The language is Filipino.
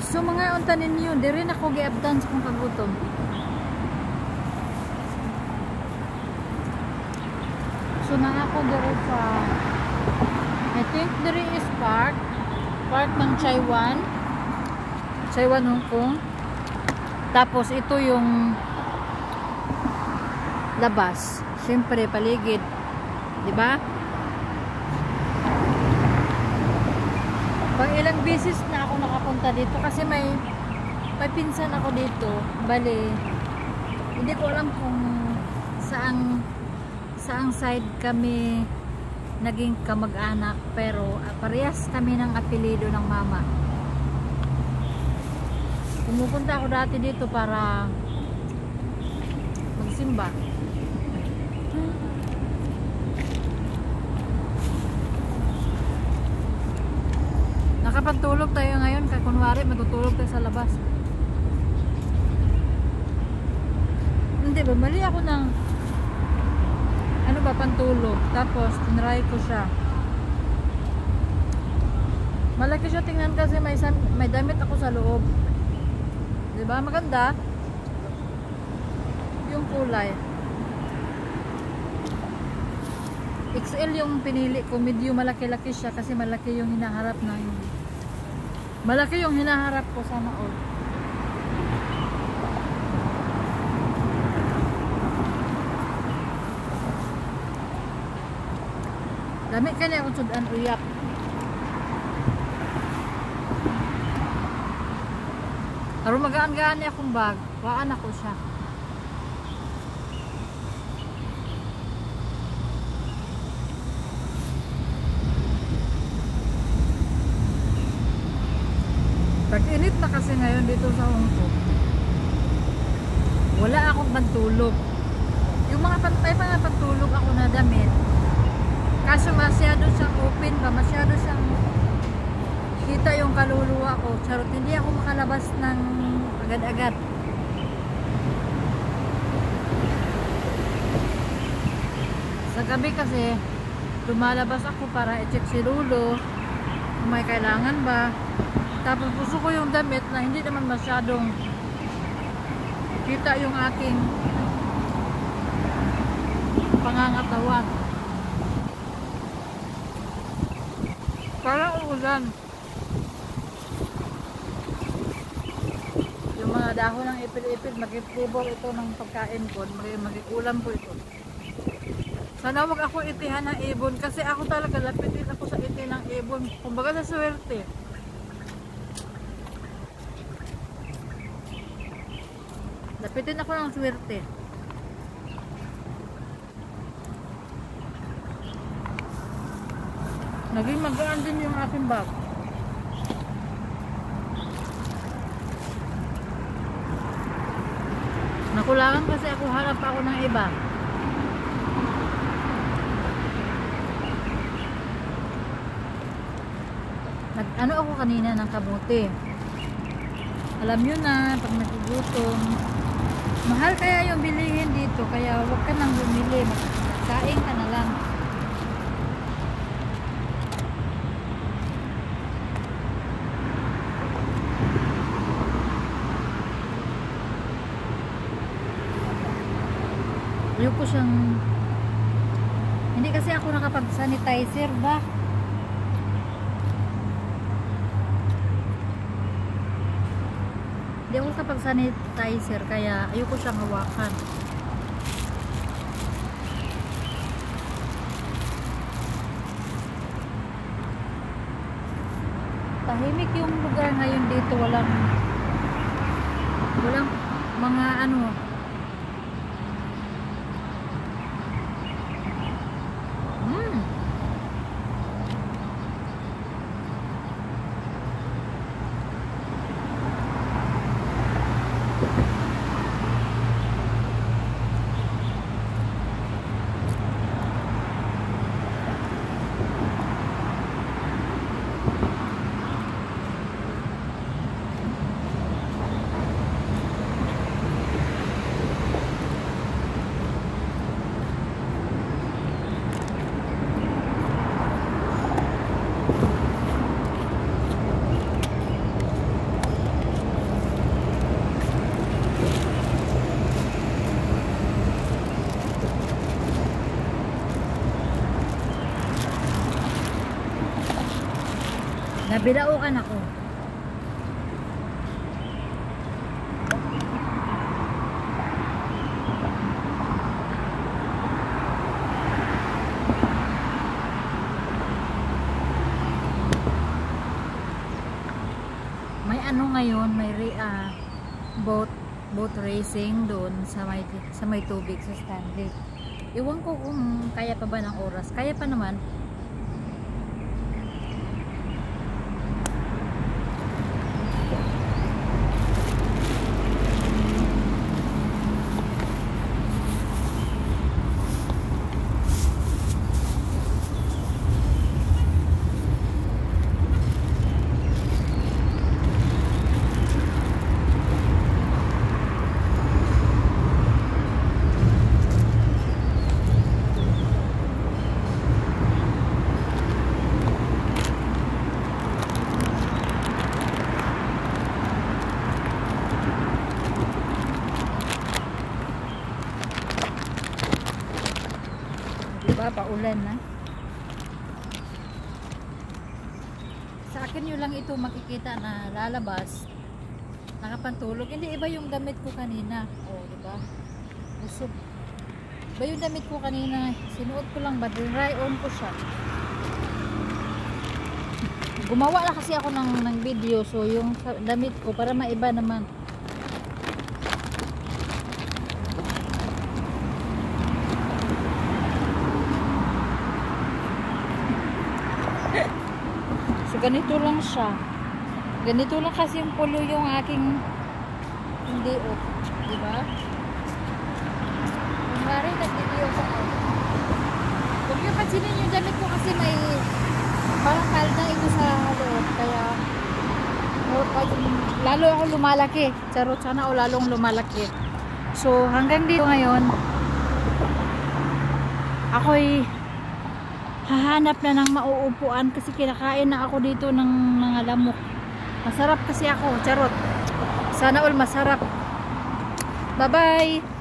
So mga unta ninyo, di rin ako giabdan sa kong kagutom. So na ako diri sa, I think diri is park ng Chaiwan Hong Kong. Tapos ito yung labas, syempre paligid, di ba? Pang ilang beses na ako nakapunta dito kasi may pinsan ako dito. Bali, hindi ko alam kung saang side kami naging kamag-anak, pero parehas kami ng apelyido ng mama. Pumupunta ako dati dito para magsimba. Nakapagtulog tayo ngayon, kaya kunwari matutulog tayo sa labas. Hindi ba, mali ako ng ano ba, pantulog. Tapos tinry ko siya. Malaki siya tingnan kasi may damit ako sa loob. Diba? Maganda yung kulay. XL yung pinili ko. Medyo malaki-laki siya kasi malaki yung hinaharap na yun. Malaki yung hinaharap ko, sana all. Dami ka niya kung sudan uyak. Pero magaan-gaan niya akong bag. Waan ako siya. Tag-init na kasi ngayon dito sa Hong Kong. Wala akong pantulog. Yung mga pantulog ako na damit. Kaso masyado siyang open ba? Masyado siyang kita yung kaluluwa ko. Charot, hindi ako makalabas ng agad-agad. Sa gabi kasi, lumalabas ako para i-check si Lulo kung may kailangan ba. Tapos gusto ko yung damit na hindi naman masyadong kita yung aking pangangatawan. Parang ulan. Yung mga dahon ng ipil-ipil, mag-flavor ito ng pagkain ko, mag-ulam ko ito. Sana wag ako itihan ng ibon kasi ako talaga lapitin ako sa iti ng ibon. Kumbaga sa swerte. Lapitin ako ng swerte. Naging magaan din yung aking bag. Nakulangan kasi ako, harap ako ng iba. Ano ako kanina ng kamote. Alam nyo na, pag nagugutom, mahal kaya yung bilihin dito, kaya huwag ka nang bumili, magkain ka na lang. Ayoko siyang, hindi kasi ako nakapag-sanitizer ba? Hindi ako nakapag-sanitizer kaya ayoko siyang hawakan. Tahimik yung lugar ngayon dito, walang mga ano. Nabilaukan ako. May ano ngayon, may boat racing doon sa may tubig sa Stanley. Iwan ko kung kaya pa ba ng oras. Kaya pa naman. Diba, paulan na. Sa akin yun lang ito makikita na lalabas, nakapantulog. Hindi, iba yung damit ko kanina. Oh, diba? Busog. Iba yung damit ko kanina. Sinuot ko lang ba? Dry on ko siya. Gumawa na kasi ako ng video. So, yung damit ko para maiba naman. So, ganito lang siya. Ganito lang kasi yung pulo yung aking hindi o. Diba? Kung nga rin, nag-video ko ako. Huwag nyo pansinin yung damit ko kasi may parang kalda ito sa loob. Kaya, lalo ako lumalaki. Charot, sana o lalong lumalaki. So, hanggang dito ngayon, ako'y hahanap na ng mauupuan kasi kinakain na ako dito ng mga lamok. Masarap kasi ako, charot. Sana all masarap. Bye-bye!